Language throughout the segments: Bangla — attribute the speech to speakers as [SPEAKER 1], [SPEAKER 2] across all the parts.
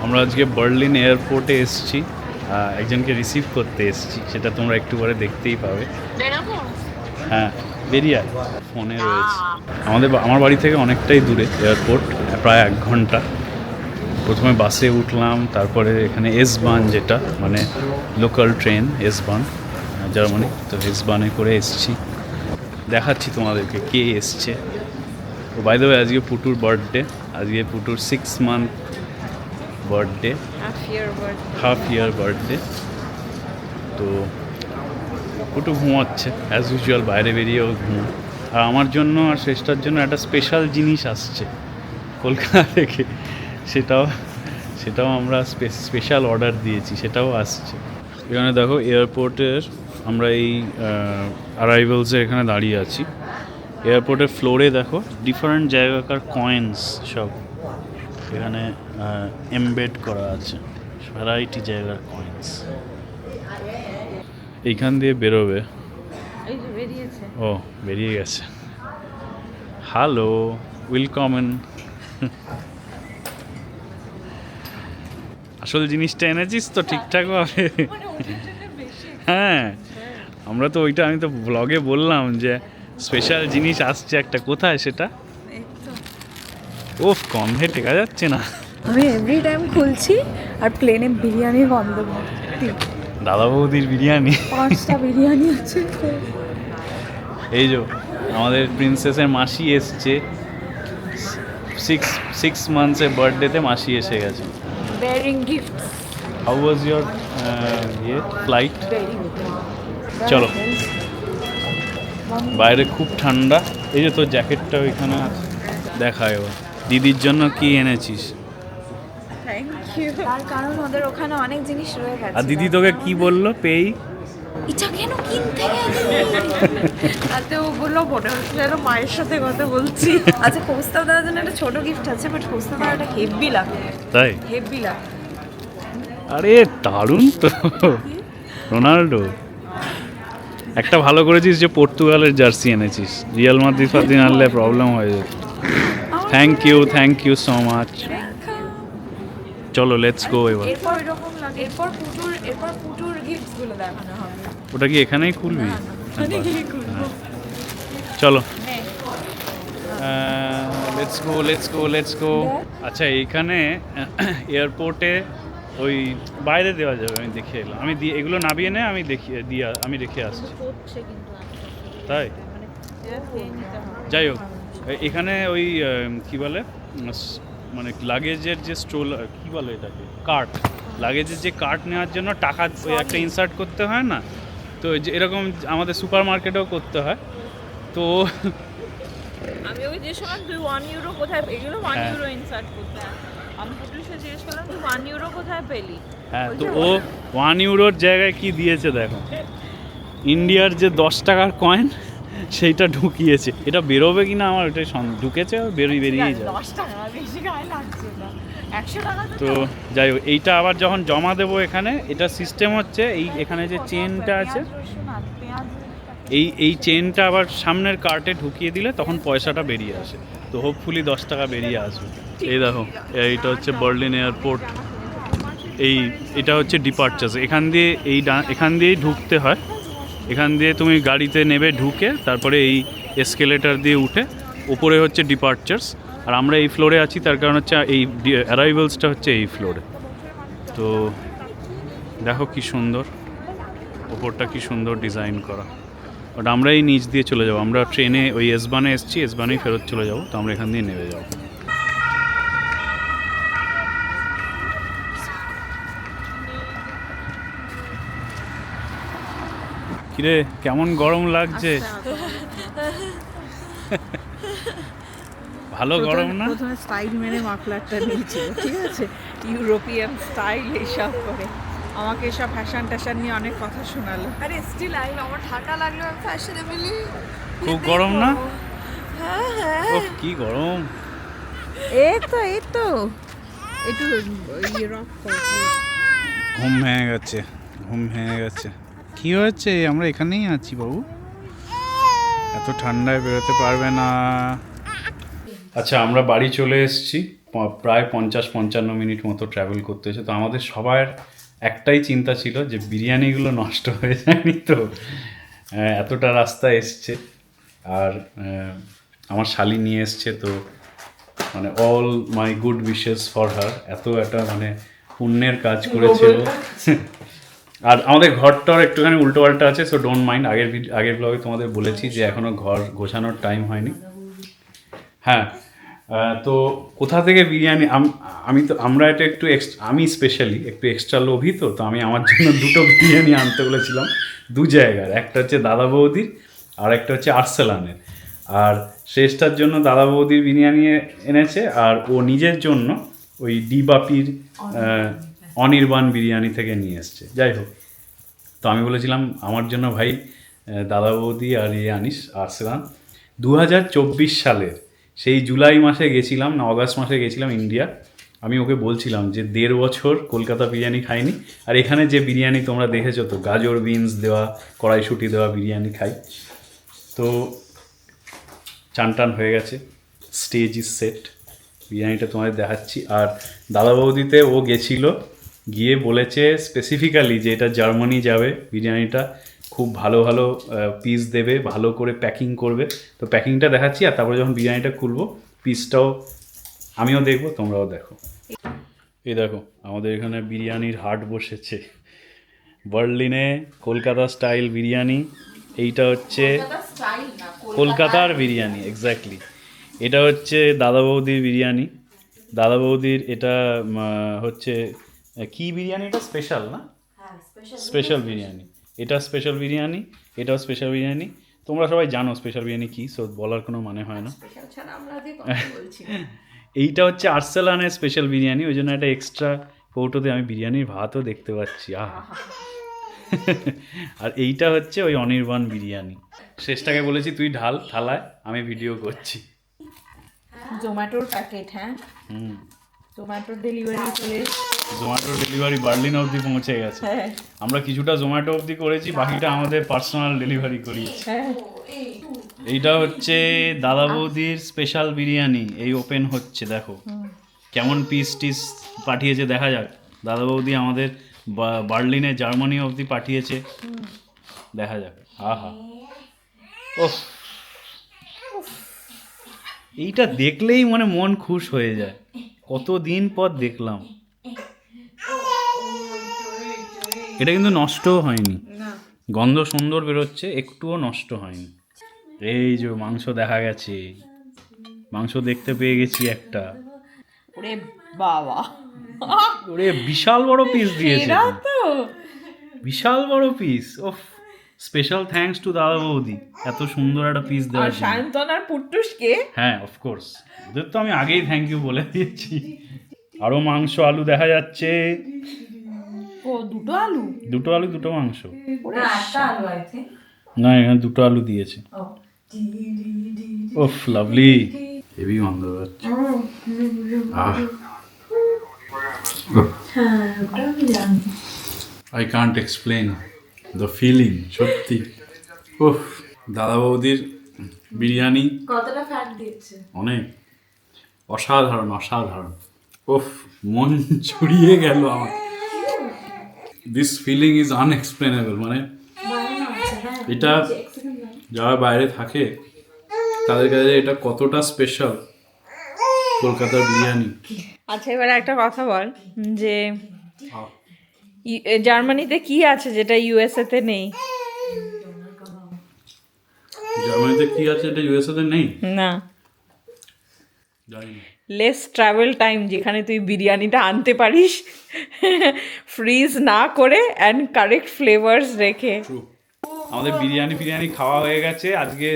[SPEAKER 1] আমরা আজকে বার্লিন এয়ারপোর্টে এসেছি, একজনকে রিসিভ করতে এসেছি, সেটা তোমরা একটু পরে দেখতেই পাবে। হ্যাঁ, বেরিয়ে ফোনে রয়েছে। আমার বাড়ি থেকে অনেকটাই দূরে এয়ারপোর্ট, প্রায় 1 ঘন্টা। প্রথমে বাসে উঠলাম, তারপরে এখানে এস-বান, যেটা মানে লোকাল ট্রেন এস-বান জার্মানি, তো এস-বানে করে এসেছি। দেখাচ্ছি তোমাদেরকে কে এসছে। তো বাই দ্য ওয়ে, আজকে পুটুর বার্থডে, আজকে পুটুর 6 মান্থ বার্থডে, হাফ ইয়ার বার্থডে। তো পুটু ঘুমাচ্ছে অ্যাজ ইউজুয়াল, বাইরে বেরিয়েও ঘুম। আর আমার জন্য আর শ্রেষ্ঠার জন্য একটা স্পেশাল জিনিস আসছে কলকাতা থেকে, সেটাও আমরা স্পেশাল অর্ডার দিয়েছি, সেটাও আসছে। এখানে দেখো এয়ারপোর্টের, আমরা এই অ্যারাইভেলসে এখানে দাঁড়িয়ে আছি। এয়ারপোর্টের ফ্লোরে দেখো ডিফারেন্ট জায়গাকার কয়েন্স সব এখানে এমবেড করা আছে, ভ্যারাইটি জায়গার কয়েন্স। এইখান দিয়ে বেরোবে। ও, বেরিয়ে গেছে। Hello, welcome. আসল জিনিসটা এনেছিস তো ঠিকঠাক ভাবে? হ্যাঁ, আমরা তো ওইটা, আমি তো ব্লগে বললাম যে স্পেশাল জিনিস আসছে একটা। কোথায় সেটা? ওফ, গন্ধে টেকা যাচ্ছে না।
[SPEAKER 2] আমি এভরি টাইম খুলছি আর প্লেনে বিরিয়ানির গন্ধ ভর্তি।
[SPEAKER 1] দাদা বৌদির বিরিয়ানি,
[SPEAKER 2] 5টা বিরিয়ানি আছে।
[SPEAKER 1] এই যে আমাদের প্রিন্সেসের মাসি এসছে, 6 মান্থসের বার্থডেতে মাসি এসে গেছে।
[SPEAKER 2] Bearing gifts.
[SPEAKER 1] How was your flight? চলো, বাইরে খুব ঠান্ডা। এই যে তোর জ্যাকেটটা ওইখানে দেখায়। দিদির জন্য কি এনেছিস?
[SPEAKER 2] Thank you. তার কারণ ওদের ওখানে অনেক জিনিস রয়ে গেছে।
[SPEAKER 1] আর দিদি তোকে কি বললো পেই?
[SPEAKER 2] এটা কেন কিনতে গেলি? তাতে ও বললো মনে হচ্ছে যেন মায়ের সাথে কথা বলছি। আচ্ছা, প্রস্তাব দেওয়ার জন্য একটা ছোট গিফট আছে, বাট প্রস্তাব দেওয়াটা হেভি লাগে।
[SPEAKER 1] তাই?
[SPEAKER 2] হেভি লাগে।
[SPEAKER 1] আরে দারুণ তো, রোনাল্ডো। একটা ভালো করেছিস যে পর্তুগালের জার্সি এনেছিস, রিয়াল মাদ্রিদ ফাদ্রিদ আনলে প্রবলেম হয়ে যেত। Thank you so much. চলো, লেটস গো এবার।
[SPEAKER 2] এরপর পুটুর গিফটসগুলো দেখানো হবে।
[SPEAKER 1] ওটা কি এখানেই খুলবি? চলো, লেটস গো। আচ্ছা, এইখানে এয়ারপোর্টে ওই বাইরে দেওয়া যাবে, আমি দেখে এলাম। আমি এগুলো নামিয়ে নে, আমি দেখে আসছি। তাই? যাই হোক, এখানে ওই কি বলে, মানে লাগেজের যে স্ট্রোলার, কি বলে এটাকে, কার্ট, লাগেজের যে কার্ট নেওয়ার জন্য টাকা ওই একটা ইনসার্ট করতে হয় না? তো এরকম আমাদের সুপার মার্কেটেও করতে হয়। তো
[SPEAKER 3] আমি ওই যে সময় 1 ইউরো কোথায়, এগুলো 1 ইউরো ইনসার্ট করতে হয়। আমি পুলিশে জিজ্ঞেস করলাম তুই 1 ইউরো কোথায় পেলি?
[SPEAKER 1] হ্যাঁ, তো ও 1 ইউরোর জায়গায় কি দিয়েছে দেখো, ইন্ডিয়ার যে 10 টাকার কয়েন সেইটা ঢুকিয়েছে। এটা বেরোবে কিনা আমার ওটাই ঢুকেছে, বেরিয়ে যায়।
[SPEAKER 3] 10 টাকা বেশি গায়ে লাগছে না, 100 টাকা।
[SPEAKER 1] তো যাই হোক, এইটা আবার যখন জমা দেবো এখানে, এটা সিস্টেম হচ্ছে এখানে যে চেনটা আছে, এই চেনটা আবার সামনের কার্টে ঢুকিয়ে দিলে তখন পয়সাটা বেরিয়ে আসে। তো হোপফুলি 10 টাকা বেরিয়ে আসবে। এই দেখো, এইটা হচ্ছে বার্লিন এয়ারপোর্ট। এটা হচ্ছে ডিপার্চার্স। এখান দিয়েই ঢুকতে হয়। এখান দিয়ে তুমি গাড়িতে নেবে, ঢুকে তারপরে এই এসকেলেটার দিয়ে উঠে ওপরে হচ্ছে ডিপার্চার্স। আর আমরা এই ফ্লোরে আছি, তার কারণ হচ্ছে এই অ্যারাইভেলসটা হচ্ছে এই ফ্লোরে। তো দেখো কি সুন্দর, ওপরটা কি সুন্দর ডিজাইন করা। বাট আমরা এই নিচ দিয়ে চলে যাবো। আমরা ট্রেনে ওই এস-বানে এসেছি, এস-বানেই ফেরত চলে যাবো। তো আমরা এখান দিয়ে নেমে যাবো। কিরে, কেমন গরম লাগছে? ভালো গরম না?
[SPEAKER 2] প্রথমে স্টাইল মেরে মাফলারটা নিয়েছিল, ঠিক আছে, ইউরোপিয়ান স্টাইল এইসব করে আমাকে এসব ফ্যাশন ট্যাশন নিয়ে অনেক কথা শোনালো। আরে স্টিল আমার ঠান্ডা লাগলো, আমি ফ্যাশনেবলি।
[SPEAKER 1] খুব গরম না?
[SPEAKER 2] হ্যাঁ হ্যাঁ,
[SPEAKER 1] ও কি গরম।
[SPEAKER 2] এই তো একটু রক করে।
[SPEAKER 1] ঘুম ভেঙে গেছে। কি হয়েছে? আমরা এখানেই আছি বাবু, এত ঠান্ডায় বেরোতে পারবে না। আচ্ছা, আমরা বাড়ি চলে এসেছি প্রায় 50-55 মিনিট মতো ট্রাভেল করতে হয়েছে। তো আমাদের সবার একটাই চিন্তা ছিল যে বিরিয়ানিগুলো নষ্ট হয়ে যায়নি তো, এতটা রাস্তা এসছে। আর আমার শালি নিয়ে এসছে, তো মানে all my good wishes for her. এত একটা মানে পুণ্যের কাজ করেছিল। আর আমাদের ঘরটার একটুখানি উল্টো পাল্টা আছে, সো ডোন্ট মাইন্ড। আগের ব্লগে তোমাদের বলেছি যে এখনও ঘর গোছানোর টাইম হয়নি। হ্যাঁ, তো কোথা থেকে বিরিয়ানি, আমরা এটা একটু আমি স্পেশালি একটু এক্সট্রা লোভী, তো আমি আমার জন্য দুটো বিরিয়ানি আনতে বলেছিলাম 2 জায়গার। একটা হচ্ছে দাদা বৌদির আর একটা হচ্ছে আর্সেলানের। আর শেষটার জন্য দাদা বৌদির বিরিয়ানি এনেছে, আর ও নিজের জন্য ওই ডিবাপির অনির্বাণ বিরিয়ানি থেকে নিয়ে এসছে। যাই হোক, তো আমি বলেছিলাম আমার জন্য ভাই দাদা বৌদি আর আনিস আর্সেলান। 2024 সালের সেই জুলাই মাসে গেছিলাম না অগাস্ট মাসে গেছিলাম ইন্ডিয়া। আমি ওকে বলছিলাম যে 1.5 বছর কলকাতা বিরিয়ানি খাইনি, আর এখানে যে বিরিয়ানি তোমরা দেখেছো তো গাজর বিনস দেওয়া কড়াইশুঁটি দেওয়া বিরিয়ানি খাই। তো চান টান হয়ে গেছে, স্টেজ ইজ সেট, বিরিয়ানিটা তোমাদের দেখাচ্ছি। আর দাদা বৌদিতে ও গেছিল, গিয়ে বলেছে স্পেসিফিক্যালি যে এটা জার্মানি যাবে, বিরিয়ানিটা খুব ভালো ভালো পিস দেবে, ভালো করে প্যাকিং করবে। তো প্যাকিংটা দেখাচ্ছি, আর তারপরে যখন বিরিয়ানিটা খুলবো পিসটাও আমিও দেখবো, তোমরাও দেখো। এই দেখো আমাদের এখানে বিরিয়ানির হাট বসেছে, বার্লিনে কলকাতা স্টাইল বিরিয়ানি। এইটা হচ্ছে কলকাতার বিরিয়ানি, এক্স্যাক্টলি। এটা হচ্ছে দাদা বৌদির বিরিয়ানি। দাদা বৌদির এটা হচ্ছে কি বিরিয়ানি, এটা স্পেশাল না? স্পেশাল বিরিয়ানি। এটা স্পেশাল বিরিয়ানি, এটাও স্পেশাল বিরিয়ানি। তোমরা সবাই জানো স্পেশাল বিরিয়ানি কি, সো বলার কোনো মানে হয় না। এইটা হচ্ছে আর্সেলানের স্পেশাল বিরিয়ানি, ওই জন্য একটা এক্সট্রা কৌটোতে আমি বিরিয়ানির ভাতও দেখতে পাচ্ছি। আর এইটা হচ্ছে ওই অনির্বাণ বিরিয়ানি। শেষটাকে বলেছি তুই ঢাল থালায়, আমি ভিডিও করছি।
[SPEAKER 2] জোম্যাটোর প্যাকেট, হ্যাঁ জোম্যাটোর ডেলিভারি চলে,
[SPEAKER 1] জোম্যাটো ডেলিভারি বার্লিন অবধি পৌঁছে গেছে। আমরা কিছুটা জোম্যাটো অবধি করেছি, বাকিটা আমাদের পার্সোনাল ডেলিভারি করিয়েছি। এইটা হচ্ছে দাদা বৌদির স্পেশাল বিরিয়ানি, এই ওপেন হচ্ছে, দেখো কেমন পিস টিস পাঠিয়েছে দেখা যাক। দাদা বৌদি আমাদের বার্লিনে জার্মানি অবধি পাঠিয়েছে, দেখা যাক। আহা, ওহ, এইটা দেখলেই মানে মন খুশ হয়ে যায়, কতদিন পর দেখলাম। এটা কিন্তু নষ্টও হয়নি, গন্ধ সুন্দর বেরোচ্ছে, একটুও নষ্ট হয়নি। এই যে মাংস দেখা গেছে, মাংস দেখতে পেয়ে গেছি একটা।
[SPEAKER 2] ওরে বাবা,
[SPEAKER 1] ওরে বিশাল বড় পিস দিয়েছে, বিশাল বড় piece. Of, special thanks to দাদা বৌদি এত সুন্দর একটা পিস দেওয়ার জন্য।
[SPEAKER 2] সায়ন্তন আর পুট্টুসকে,
[SPEAKER 1] হ্যাঁ অফকোর্স, ওদের তো আমি আগেই থ্যাংক ইউ বলে দিয়েছি। আরো মাংস আলু দেখা যাচ্ছে।
[SPEAKER 2] ও দুটো আলু,
[SPEAKER 1] দুটো মাংস না, এখানে 2টো আলু দিয়েছে। ওফ, লাভলি, হেভি গন্ধ পাচ্ছে। I can't explain the feeling, সত্যি। ওফ, দাদা বৌদির বিরিয়ানি
[SPEAKER 2] কতটা ফ্যাট দিয়েছে,
[SPEAKER 1] অনেক, অসাধারণ অসাধারণ। ওফ, মন ছুড়িয়ে গেল আমার। This feeling is unexplainable. মানে এটা যারা বাইরে থাকে তাদের কাছে এটা কতটা স্পেশাল, কলকাতার বিরিয়ানি।
[SPEAKER 2] আচ্ছা, এবার একটা কথা বল, যে জার্মানিতে কি আছে যেটা ইউএসএ তে নেই?
[SPEAKER 1] জার্মানিতে কি আছে এটা ইউএসএ তে নেই?
[SPEAKER 2] না,
[SPEAKER 1] জানি না।
[SPEAKER 2] লেস ট্রাভেল টাইম, যেখানে তুই বিরিয়ানিটা আনতে পারিস ফ্রিজ না করে অ্যান্ড কারেক্ট ফ্লেভারস রেখে।
[SPEAKER 1] আমাদের বিরিয়ানি খাওয়া হয়ে গেছে। আজকে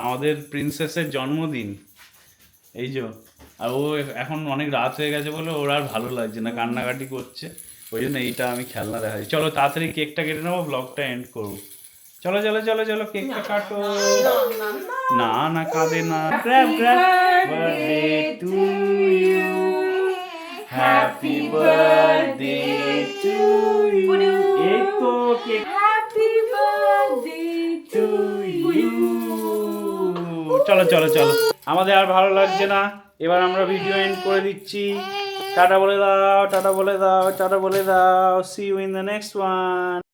[SPEAKER 1] আমাদের প্রিন্সেসের জন্মদিন, এই যে। আর ও এখন অনেক রাত হয়ে গেছে বলে ওর আর ভালো লাগছে না, কান্নাকাটি করছে, ওই জন্য এইটা আমি খেলনা দেখাই। চলো তাড়াতাড়ি কেকটা কেটে নেবো, ব্লগটা এন্ড করবো। চলো চলো চলো চলো, কেকটা কাটো। না না, কাঁদে না। Birthday to you, happy birthday to you. এই তো cake, happy birthday to you. চলো চলো চলো, আমাদের আর ভালো লাগছে না, এবার আমরা ভিডিও এন্ড করে দিচ্ছি। টাটা বলে দাও, টাটা বলে দাও, টাটা বলে দাও। See you in the next one.